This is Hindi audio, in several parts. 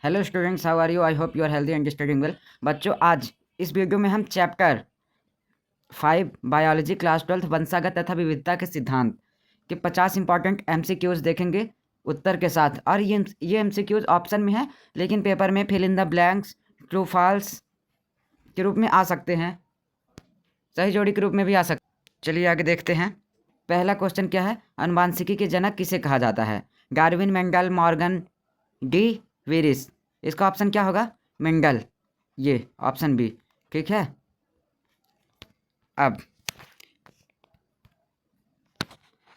Hello students, how are you? I hope you are healthy and studying well. बच्चों, आज इस वीडियो में हम चैप्टर 5 बायोलॉजी क्लास 12 वंशागत तथा विविधता के सिद्धांत के 50 इंपॉर्टेंट एमसीक्यूज देखेंगे उत्तर के साथ। और ये एमसीक्यूज ऑप्शन में है, लेकिन पेपर में fill in the blanks, true false के रूप में आ सकते हैं, सही जोड़ी के रूप में भी आ सकते। चलिए आगे देखते हैं। पहला क्वेश्चन क्या है? अनुवांशिकी के जनक किसे कहा जाता है? Darwin, Mendel, Morgan, de Vries. इसका ऑप्शन क्या होगा? मेंडल, ये ऑप्शन बी। ठीक है। अब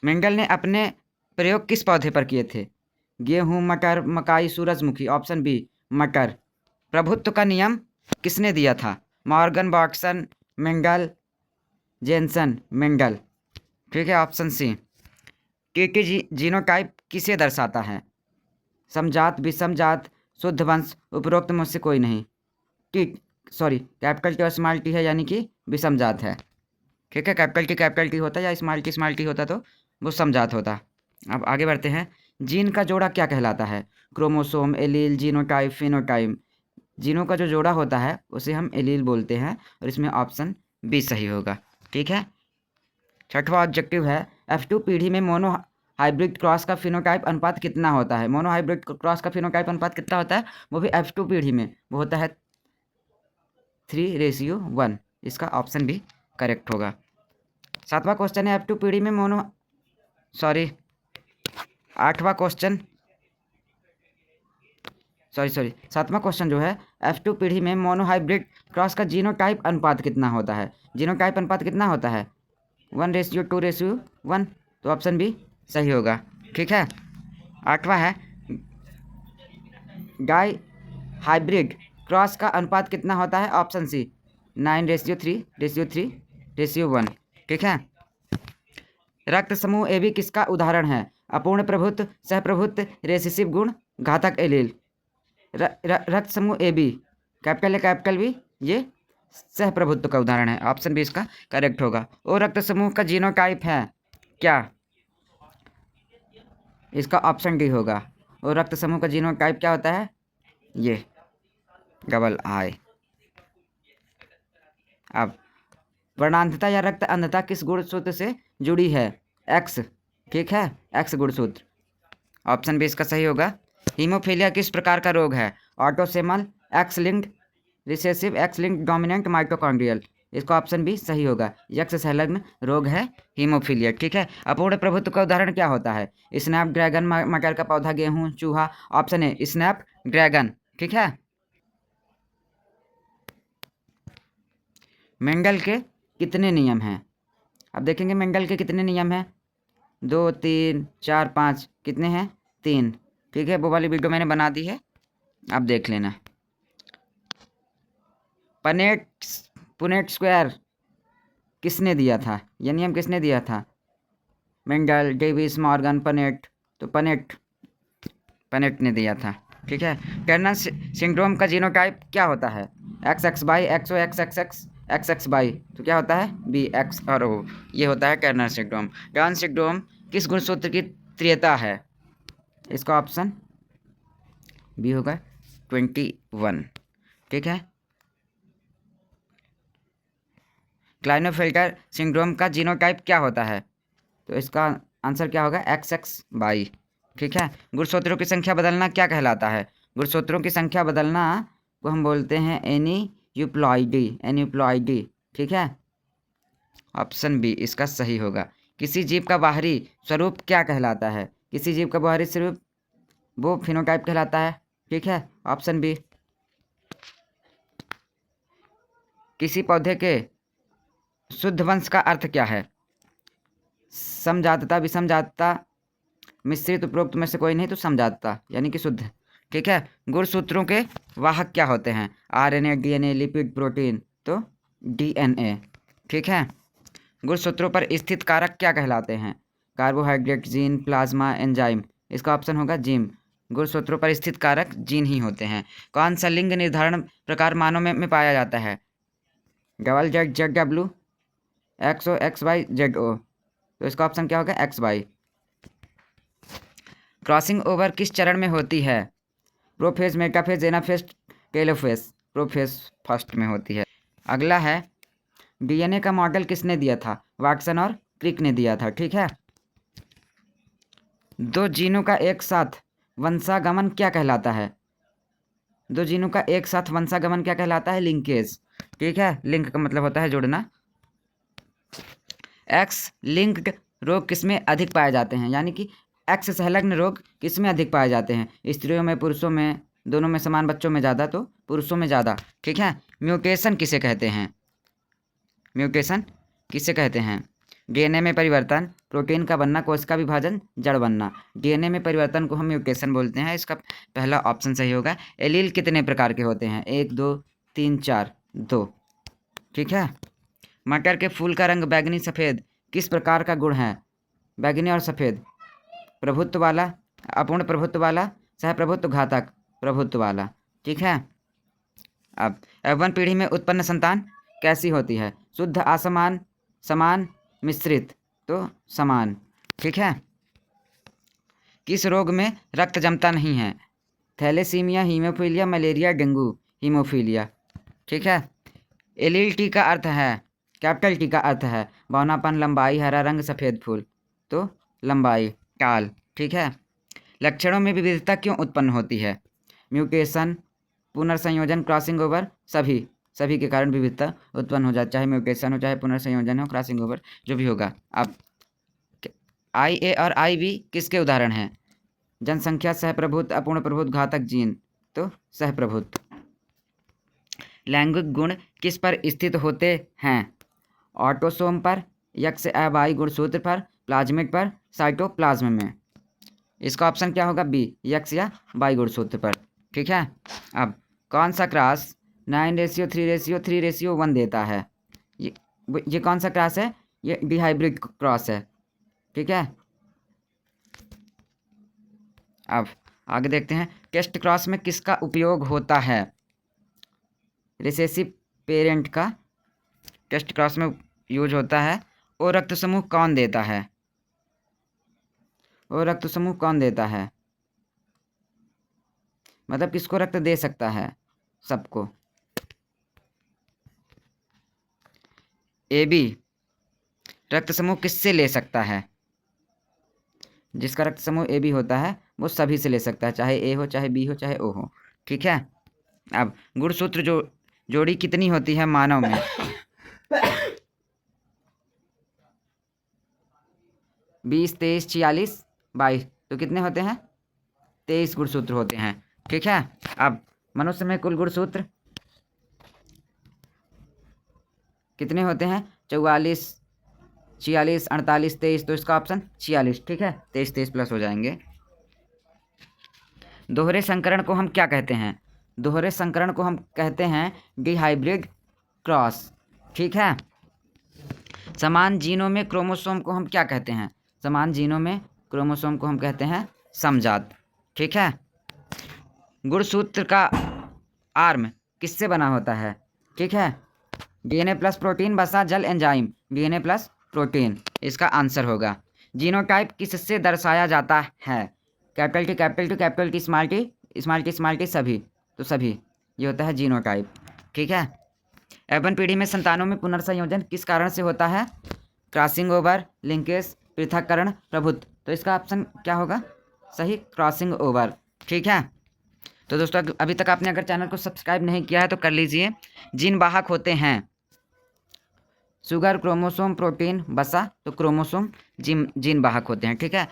मेंडल ने अपने प्रयोग किस पौधे पर किए थे? गेहूं, मटर, मकाई, सूरजमुखी। ऑप्शन बी मटर। प्रभुत्व का नियम किसने दिया था? Morgan, Watson, Mendel, Johannsen. Mendel. ठीक है, ऑप्शन सी। टीटी जीनोटाइप किसे दर्शाता है? समजात, विषमजात, शुद्ध वंश, उपरोक्त में से कोई नहीं। कैपिटल टी और स्मॉल टी है, यानी कि विषमजात है। ठीक है, कैपिटल टी होता या स्मॉल टी होता तो वो समजात होता। अब आगे बढ़ते हैं। जीन का जोड़ा क्या कहलाता है? Chromosome, allele, genotype, phenotype. जीनों का जो जोड़ा होता है उसे हम एलील बोलते हैं, और इसमें ऑप्शन बी सही होगा। ठीक है। छठवां ऑब्जेक्टिव है, F2 पीढ़ी में मोनो हाइब्रिड क्रॉस का फिनोटाइप अनुपात कितना होता है? मोनो हाइब्रिड क्रॉस का फिनोटाइप अनुपात कितना होता है? वो भी F2 पीढ़ी में वो होता है 3:1। इसका ऑप्शन भी करेक्ट होगा। सातवां क्वेश्चन है, F2 पीढ़ी में आठवां क्वेश्चन सातवां क्वेश्चन जो है, F2 पीढ़ी में मोनोहाइब्रिड क्रॉस का जीनोटाइप अनुपात कितना होता है? जीनोटाइप अनुपात कितना होता है? 1:2:1। तो ऑप्शन बी सही होगा। ठीक है। आठवां है, डाई हाइब्रिड क्रॉस का अनुपात कितना होता है? Option C 9:3:3:1। ठीक है। रक्त समूह ए बी किसका उदाहरण है? अपूर्ण प्रभुत्व, सहप्रभुत्व, रेसेसिव गुण, घातक एलील। रक्त समूह A B, capital A capital B, ये सहप्रभुत्व का उदाहरण है। ऑप्शन बी इसका करेक्ट होगा। और रक्त समूह का जीनोटाइप है क्या? इसका ऑप्शन डी होगा। और रक्त समूह का जीनोटाइप क्या होता है? ये डबल आई। अब वर्णांधता या रक्त अंधता किस गुणसूत्र से जुड़ी है? एक्स। ठीक है, एक्स गुणसूत्र। ऑप्शन बी इसका सही होगा। हीमोफीलिया किस प्रकार का रोग है? Autosomal, x linked recessive, x linked dominant, mitochondrial. इसका ऑप्शन बी सही होगा। यक्ष संलग्न रोग है हीमोफीलिया। ठीक है। अपूर्ण प्रभुत्व का उदाहरण क्या होता है? स्नैप ड्रैगन, मटर का पौधा, गेहूं, चूहा। Option A snap dragon. ठीक है। मेंडल के कितने नियम हैं? अब देखेंगे मेंडल के कितने नियम हैं। 2, 3, 4, 5। कितने हैं? 3। ठीक है, वो वाली वीडियो मैंने बना दी है, आप देख लेना। पुनेट स्क्वायर किसने दिया था? यह नियम किसने दिया था? Mendel, Davis, Morgan, Punnett. तो पनेट ने दिया था। ठीक है। टर्नर सिंड्रोम का जीनोटाइप क्या होता है? XX/Y, XO, XX/Y। तो क्या होता है? बी, X और O। ये होता है टर्नर सिंड्रोम। डाउन सिंड्रोम किस गुणसूत्र की त्रियता है? इसका ऑप्शन बी होगा 21। ठीक है। क्लाइनोफिल्टर सिंड्रोम का जीनोटाइप क्या होता है? तो इसका आंसर क्या होगा? XX/Y। ठीक है। गुणसूत्रों की संख्या बदलना क्या कहलाता है? गुणसूत्रों की संख्या बदलना को हम बोलते हैं एनिप्लॉइडी। ठीक है। ऑप्शन बी इसका सही होगा। किसी जीव का बाहरी स्वरूप क्या कहलाता है? किसी जीव का बाहरी स्वरूप वो फिनोटाइप कहलाता है। ठीक है। Option B. किसी पौधे के शुद्ध वंश का अर्थ क्या है? समजातता, विषमजातता, मिश्रित, उपरोक्त में से कोई नहीं तो समजातता, यानी कि शुद्ध। ठीक है। गुणसूत्रों के वाहक क्या होते हैं? RNA, DNA, lipid, protein. तो DNA। ठीक है। गुणसूत्रों पर स्थित कारक क्या कहलाते हैं? Carbohydrate, gene, plasma, enzyme. इसका ऑप्शन होगा जीन। गुणसूत्रों पर स्थित कारक जीन ही होते हैं। कौन सा लिंग निर्धारण प्रकार मानव में पाया जाता है? ZZW, XO, XY, ZO। तो इसका ऑप्शन क्या होगा? XY। क्रॉसिंग ओवर किस चरण में होती है? Prophase, metaphase, anaphase, telophase. Prophase first में होती है। अगला है डीएनए का मॉडल किसने दिया था? वाटसन और क्रिक ने दिया था। ठीक है। दो जीनों का एक साथ वंशागमन क्या कहलाता है? दो जीनों का एक साथ वंशागमन क्या कहलाता है? लिंकेज। ठीक है। लिंक का मतलब होता है जोड़ना। एक्स लिंक्ड रोग किसमें अधिक पाए जाते हैं? यानी कि एक्स संलग्न रोग किसमें अधिक पाए जाते हैं? स्त्रियों में, पुरुषों में, दोनों में समान, बच्चों में ज़्यादा तो पुरुषों में ज़्यादा। ठीक है। म्यूटेशन किसे कहते हैं? म्यूटेशन किसे कहते हैं? डीएनए में परिवर्तन, प्रोटीन का बनना, कोश का विभाजन, जड़ बनना। डीएनए में परिवर्तन को हम म्यूटेशन बोलते हैं। इसका पहला ऑप्शन सही होगा। एलील कितने प्रकार के होते हैं? 1 2 3 4 2। ठीक है। मटर के फूल का रंग बैगनी सफ़ेद किस प्रकार का गुण है? बैगनी और सफ़ेद। प्रभुत्व वाला, अपूर्ण प्रभुत्व वाला, सहप्रभुत्व, घातक प्रभुत्व वाला। ठीक है। अब F1 पीढ़ी में उत्पन्न संतान कैसी होती है? शुद्ध, असमान, समान, मिश्रित तो समान। ठीक है। किस रोग में रक्त जमता नहीं है? Thalassemia, haemophilia, malaria, dengue. Haemophilia. ठीक है। एलील टी का अर्थ है, कैपिटल टी का अर्थ है बौनापन, लंबाई, हरा रंग, सफ़ेद फूल तो लंबाई, टाल। ठीक है। लक्षणों में विविधता क्यों उत्पन्न होती है? म्यूटेशन, पुनर्संयोजन, क्रॉसिंग ओवर, सभी के कारण विविधता उत्पन्न हो जाती, चाहे म्यूटेशन हो, चाहे पुनर्संयोजन हो, क्रॉसिंग ओवर जो भी होगा। अब IA और IB किसके उदाहरण हैं? जनसंख्या, सहप्रभुत्व, अपूर्ण प्रभुत्व, घातक जीन तो सहप्रभुत्व। लैंगिक गुण किस पर स्थित होते हैं? ऑटोसोम पर, यक्स वाई गुणसूत्र पर, प्लाज्मिड पर, साइटोप्लाज्म में। इसका ऑप्शन क्या होगा? बी, यक्स या वाई गुणसूत्र पर। ठीक है। अब कौन सा क्रॉस 9:3:3:1 देता है? ये कौन सा क्रॉस है? ये डिहाइब्रिड क्रॉस है। ठीक है। अब आगे देखते हैं। टेस्ट क्रॉस में किसका उपयोग होता है? रिसेसिव पेरेंट का टेस्ट क्रॉस में यूज होता है। ओ रक्त समूह कौन देता है? ओ रक्त समूह कौन देता है? मतलब किसको रक्त दे सकता है? सबको। AB रक्त समूह किससे ले सकता है? जिसका रक्त समूह AB होता है वो सभी से ले सकता है, चाहे A हो, चाहे B हो, चाहे O हो। ठीक है। अब गुणसूत्र जोड़ी कितनी होती है मानव में? 20, 23, 46, 22 तो कितने होते हैं? 23 गुणसूत्र होते हैं। ठीक है। अब मनुष्य में कुल गुणसूत्र कितने होते हैं? 44, 46, 48, 23 तो इसका ऑप्शन 46। ठीक है। 23 प्लस हो जाएंगे। दोहरे संकरण को हम क्या कहते हैं? दोहरे संकरण को हम कहते हैं डिहाइब्रिड क्रॉस। ठीक है। समान जीनों में क्रोमोसोम को हम क्या कहते हैं? समान जीनों में क्रोमोसोम को हम कहते हैं समजात। ठीक है। गुणसूत्र का आर्म किससे बना होता है? ठीक है। डीएनए प्लस प्रोटीन, वसा, जल, एंजाइम। डीएनए प्लस प्रोटीन इसका आंसर होगा। जीनोटाइप किससे दर्शाया जाता है? Capital T, capital T, capital T, small T, small T, small T, सभी तो सभी ये होता है जीनोटाइप। ठीक है। F1 पीढ़ी में संतानों में पुनर्संयोजन किस कारण से होता है? क्रॉसिंग ओवर, लिंकेज, पृथक्करण, प्रभुत्व तो इसका ऑप्शन क्या होगा? सही, क्रॉसिंग ओवर। ठीक है। तो दोस्तों अभी तक आपने अगर चैनल को सब्सक्राइब नहीं किया है तो कर लीजिए। जीन वाहक होते हैं शुगर, क्रोमोसोम, प्रोटीन, वसा तो क्रोमोसोम जीन वाहक होते हैं। ठीक है।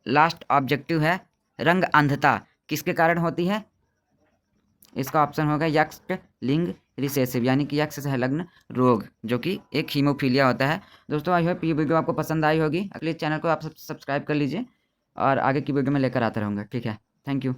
लास्ट ऑब्जेक्टिव है रंग अंधता किसके कारण होती है? इसका ऑप्शन होगा यक्स लिंग रिसेसिव, यानी कि यक्स संलग्न रोग, जो कि एक हीमोफीलिया होता है। दोस्तों आई होप ये वीडियो आपको पसंद आई होगी। अगले चैनल को आप सब्सक्राइब कर लीजिए और आगे की वीडियो में लेकर आता रहूँगा। ठीक है। Thank you.